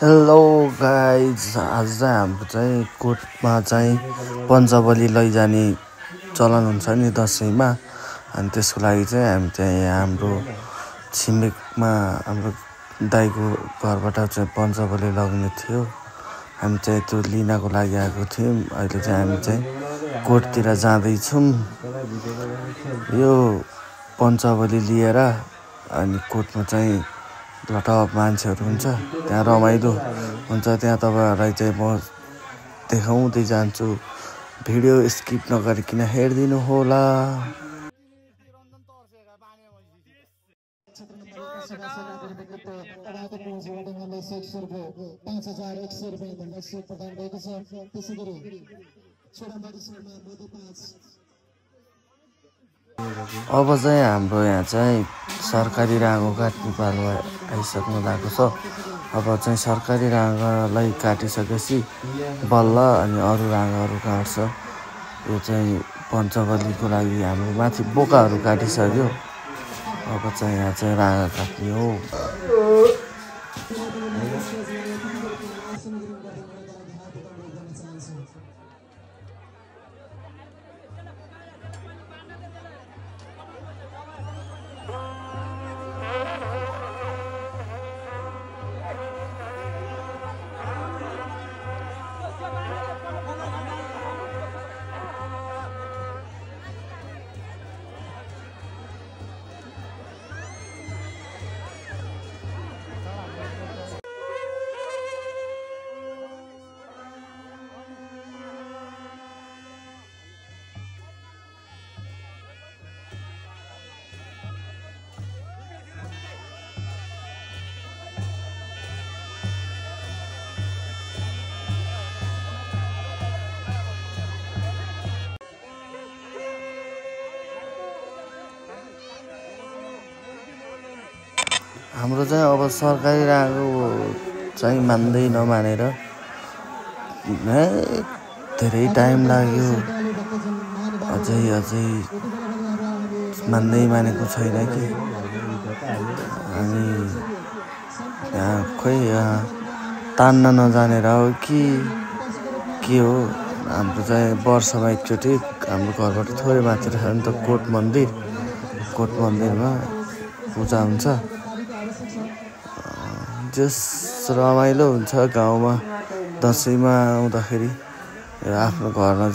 Hello guys, आज चाहिँ हाम्रो चाहिँ कोर्टमा चाहिँ पञ्चबली लैजाने चलन हुन्छ नि दसैँमा। अनि त्यसको लागि चाहिँ हामी चाहिँ हाम्रो छिमेकमा हाम्रो दाइको घरबाट चाहिँ पञ्चबली लग्ने थियो। हामी चाहिँ त्यो लिनको लागि आएको थियौँ। अहिले चाहिँ हामी चाहिँ कोर्टतिर जाँदैछौँ यो पञ्चबली लिएर। अनि कोर्टमा चाहिँ लटअफ मान्छेहरू हुन्छ, त्यहाँ रमाइलो हुन्छ। त्यहाँ तपाईँहरूलाई चाहिँ म देखाउँदै जान्छु, भिडियो स्किप नगरिकन हेरिदिनु होला। अब चाहिँ हाम्रो यहाँ चाहिँ सरकारी राँगो काट्ने पालो आइसक्नु लागेको छ। अब चाहिँ सरकारी राँगालाई काटिसकेपछि बल्ल अनि अरू राँगाहरू काट्छ। यो चाहिँ पञ्चबलीको लागि हाम्रो माथि बोकाहरू काटिसक्यो। अब चाहिँ यहाँ चाहिँ राँगा काट्ने हो। हाम्रो चाहिँ अब सरकारी राँगो चाहिँ मान्दै नमानेर धेरै टाइम लाग्यो। अझै मान्दै मानेको छैन कि। अनि खोइ तान्न नजानेर हो कि के हो। हाम्रो चाहिँ वर्षमा एकचोटि हाम्रो घरबाट थोरै माथि छ नि त कोट मन्दिरमा पूजा हुन्छ। जस रमाइलो हुन्छ गाउँमा दसैँमा आउँदाखेरि। आफ्नो घर